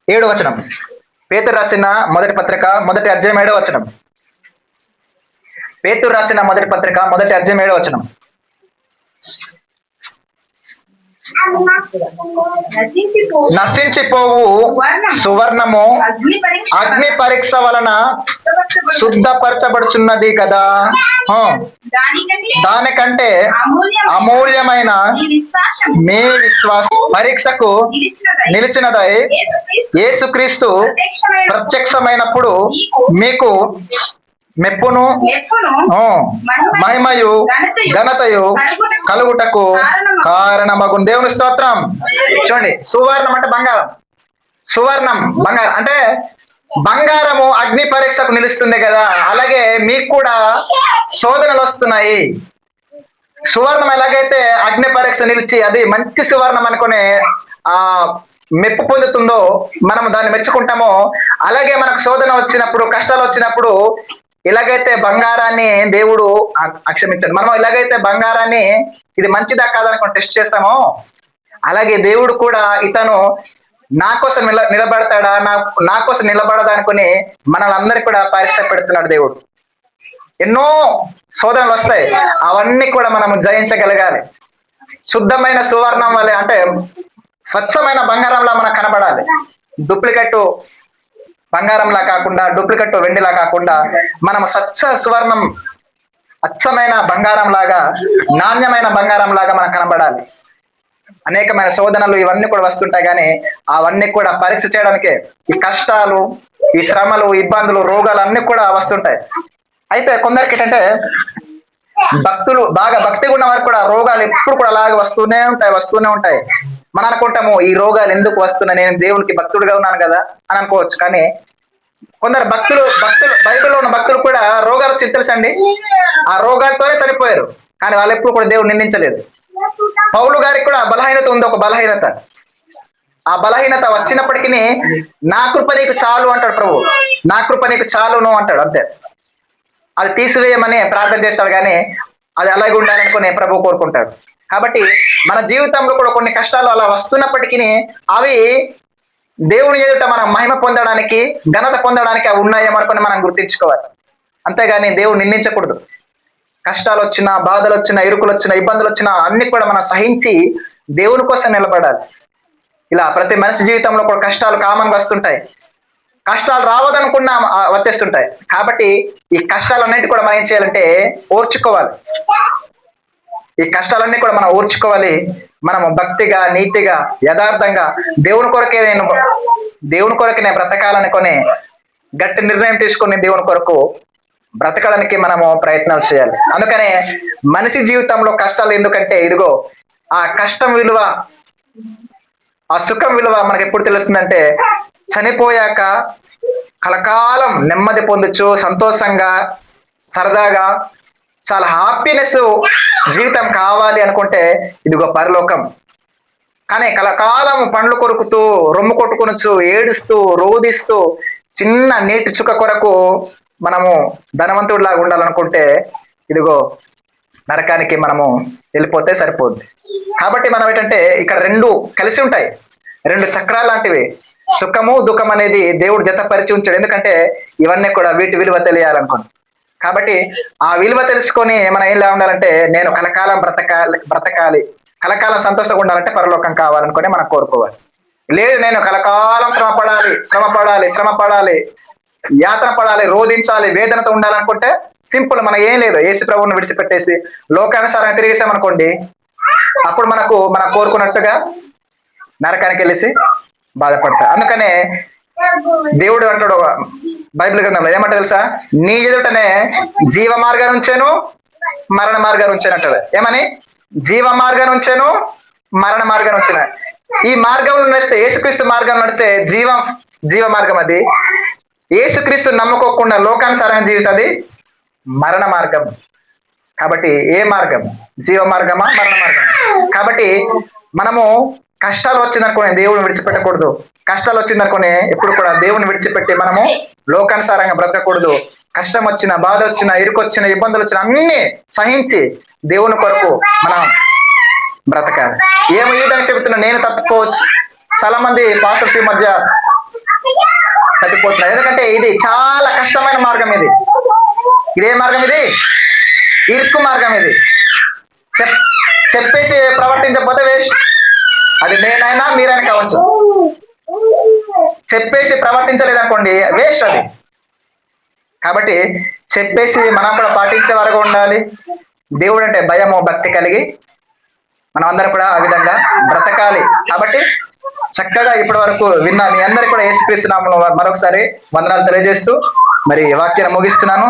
7వ వచనం. పేతురు రాసిన మొదటి పత్రిక మొదటి అధ్యాయం 7వ వచనం. పేతురు రాసిన మొదటి పత్రిక మొదటి అధ్యాయం 7వ వచనం. నశించిపోవు సువర్ణము అగ్ని పరీక్ష వలన శుద్ధపరచబడుచున్నది కదా, దానికంటే అమూల్యమైన మీ విశ్వాసం పరీక్షకు నిలిచినదై యేసుక్రీస్తు ప్రత్యక్షమైనప్పుడు మీకు మెప్పును మహిమయు ఘనతయు కలుగుటకు కారణమగు. దేవుని స్తోత్రం. చూడండి, సువర్ణం అంటే బంగారం. సువర్ణం బంగారం అంటే బంగారము అగ్ని పరీక్షకు నిలుస్తుంది కదా. అలాగే మీకు కూడా శోధనలు వస్తున్నాయి. సువర్ణం ఎలాగైతే అగ్ని పరీక్ష నిలిచి అది మంచి సువర్ణం అనుకుని ఆ మెప్పు పొందుతుందో మనం దాన్ని మెచ్చుకుంటామో, అలాగే మనకు శోధన వచ్చినప్పుడు, కష్టాలు వచ్చినప్పుడు ఎలాగైతే బంగారాన్ని దేవుడు క్షమించాడు, మనం ఎలాగైతే బంగారాన్ని ఇది మంచిదా కాదనుకుని టెస్ట్ చేస్తామో, అలాగే దేవుడు కూడా ఇతను నా కోసం నిలబడతాడా, నా కోసం నిలబడదా అనుకుని మనల్ని కూడా పరీక్ష పెడుతున్నాడు దేవుడు. ఎన్నో శోధనలు వస్తాయి, అవన్నీ కూడా మనం జయించగలగాలి. శుద్ధమైన సువర్ణం వల్ల, అంటే స్వచ్ఛమైన బంగారంలా మనకు కనబడాలి. డూప్లికేట్ బంగారంలా కాకుండా, డూప్లికేట్ వెండిలా కాకుండా, మనం స్వచ్ఛ సువర్ణం, అచ్చమైన బంగారం లాగా, నాణ్యమైన బంగారం లాగా మనకు కనబడాలి. అనేకమైన శోధనలు ఇవన్నీ కూడా వస్తుంటాయి, కానీ అవన్నీ కూడా పరీక్ష చేయడానికే ఈ కష్టాలు, ఈ శ్రమలు, ఇబ్బందులు, రోగాలు అన్ని కూడా వస్తుంటాయి. అయితే కొందరికి ఏంటంటే భక్తులు బాగా భక్తిగా ఉన్న వారికి కూడా రోగాలు ఎప్పుడు కూడా అలాగే వస్తూనే ఉంటాయి. మనం అనుకుంటాము ఈ రోగాలు ఎందుకు వస్తున్నాయి, నేను దేవునికి భక్తుడిగా ఉన్నాను కదా అని అనుకోవచ్చు. కానీ కొందరు భక్తులు బైబిల్లో ఉన్న భక్తులు కూడా రోగాలు వచ్చి తెలుసండి, ఆ రోగాలతోనే చనిపోయారు, కానీ వాళ్ళు ఎప్పుడు కూడా దేవుడు నిందించలేదు. పౌలు గారికి కూడా బలహీనత ఉంది, ఒక బలహీనత. ఆ బలహీనత వచ్చినప్పటికీ నా కృప నీకు చాలు అంటాడు ప్రభు, నా కృప నీకు చాలును అంటాడు, అంతే. అది తీసివేయమని ప్రార్థన చేస్తాడు, కానీ అది అలాగే ఉండాలనుకుని ప్రభు కోరుకుంటాడు. కాబట్టి మన జీవితంలో కూడా కొన్ని కష్టాలు అలా వస్తున్నప్పటికీ అవి దేవుని ఎదుట మనం మహిమ పొందడానికి, ఘనత పొందడానికి అవి ఉన్నాయేమనుకుని మనం గుర్తించుకోవాలి. అంతేగాని దేవుడు నిందించకూడదు. కష్టాలు వచ్చినా, బాధలు వచ్చినా, ఇరుకులు వచ్చినా, ఇబ్బందులు వచ్చినా అన్ని కూడా మనం సహించి దేవుని కోసం నిలబడాలి. ఇలా ప్రతి మనిషి జీవితంలో కూడా కష్టాలు కామన్గా వస్తుంటాయి. కష్టాలు రావదనుకున్నా వచ్చేస్తుంటాయి. కాబట్టి ఈ కష్టాలన్నింటి కూడా మనం ఏం చేయాలంటే ఓర్చుకోవాలి. ఈ కష్టాలన్నీ కూడా మనం ఓర్చుకోవాలి. మనము భక్తిగా, నీతిగా, యథార్థంగా దేవుని కొరకే నేను బ్రతకాలనుకొని గట్టి నిర్ణయం తీసుకుని దేవుని కొరకు బ్రతకడానికి మనము ప్రయత్నాలు చేయాలి. అందుకనే మనిషి జీవితంలో కష్టాలు ఎందుకంటే, ఇదిగో ఆ కష్టం విలువ, ఆ సుఖం విలువ మనకి ఎప్పుడు తెలుస్తుందంటే, చనిపోయాక కలకాలం నెమ్మది పొందొచ్చు, సంతోషంగా, సరదాగా, చాలా హ్యాపీనెస్ జీవితం కావాలి అనుకుంటే ఇదిగో పరలోకం. కానీ కలకాలం పండ్లు కొరుకుతూ, రొమ్ము కొట్టుకొనొచ్చు, ఏడుస్తూ, రోదిస్తూ, చిన్న నీటి చుక్క కొరకు మనము ధనవంతుడిలాగా ఉండాలనుకుంటే ఇదిగో నరకానికి మనము వెళ్ళిపోతే సరిపోద్ది. కాబట్టి మనం ఏంటంటే ఇక్కడ రెండు కలిసి ఉంటాయి, రెండు చక్రాలు లాంటివి. సుఖము, దుఃఖం అనేది దేవుడు జతపరిచి ఉంచాడు. ఎందుకంటే ఇవన్నీ కూడా వీటి విలువ తెలియాలనుకోండి. కాబట్టి ఆ విలువ తెలుసుకొని మనం ఏం ఉండాలంటే, నేను కలకాలం బ్రతకాలి, కలకాలం సంతోషంగా ఉండాలంటే పరలోకం కావాలనుకొని మనం కోరుకోవాలి. లేదు నేను కలకాలం శ్రమ పడాలి, యాతన పడాలి, రోధించాలి, వేదనతో ఉండాలనుకుంటే సింపుల్, మనం ఏం లేదు, యేసు ప్రభువుని విడిచిపెట్టేసి లోకానుసారంగా తిరిగేసామనుకోండి, అప్పుడు మనం కోరుకున్నట్టుగా నరకానికి వెళ్ళేసి బాధపడతారు. అందుకనే దేవుడు అంటాడు బైబిల్ గ్రంథంలో, ఏమంటాడు తెలుసా, నీ ఎదుటనే జీవ మార్గాన్ని ఉంచాను, మరణ మార్గాన్ని ఉంచాను అంటాడు. ఏమని? జీవ మార్గాన్ని ఉంచాను, మరణ మార్గాన్ని ఉంచాను. ఈ మార్గంలో నడిస్తే, యేసుక్రీస్తు మార్గం నడిస్తే జీవ మార్గం అది. యేసుక్రీస్తు నమ్ముకోకుండా లోకానుసారంగా జీవిస్తుంది మరణ మార్గం. కాబట్టి ఏ మార్గం? జీవ మార్గమా, మరణ మార్గమా? కాబట్టి మనము కష్టాలు వచ్చిందనుకునే దేవుని విడిచిపెట్టకూడదు. కష్టాలు వచ్చిందనుకునే ఎప్పుడు కూడా దేవుని విడిచిపెట్టి మనము లోకానుసారంగా బ్రతకూడదు. కష్టం వచ్చిన, బాధ వచ్చిన, ఇరుకొచ్చిన, ఇబ్బందులు వచ్చిన అన్ని సహించి దేవుని కొరకు మనం బ్రతకాలి. ఏమో ఈ విధంగా చెబుతున్నా, నేను తప్పుకోవచ్చు, చాలా మంది పాస్టర్స్ ఈ మధ్య తప్పిపోతున్నారు. ఎందుకంటే ఇది చాలా కష్టమైన మార్గం. ఇదే మార్గం, ఇది ఇరుకు మార్గం. ఇది చెప్పేసి ప్రవర్తించకపోతే వేస్ట్. అది నేనైనా మీరైనా కావచ్చు. చెప్పేసి ప్రవర్తించలేదనుకోండి వేస్ట్ అది. కాబట్టి చెప్పేసి మనం కూడా పాటించే వరకు ఉండాలి. దేవుడు అంటే భయము, భక్తి కలిగి మనం అందరం కూడా ఆ విధంగా బ్రతకాలి. కాబట్టి చక్కగా ఇప్పటి వరకు విన్న మీ అందరికీ కూడా యేసుక్రీస్తు నామములో మరొకసారి వందనాలు తెలియజేస్తూ మరి వాక్యాన్ని ముగిస్తున్నాను.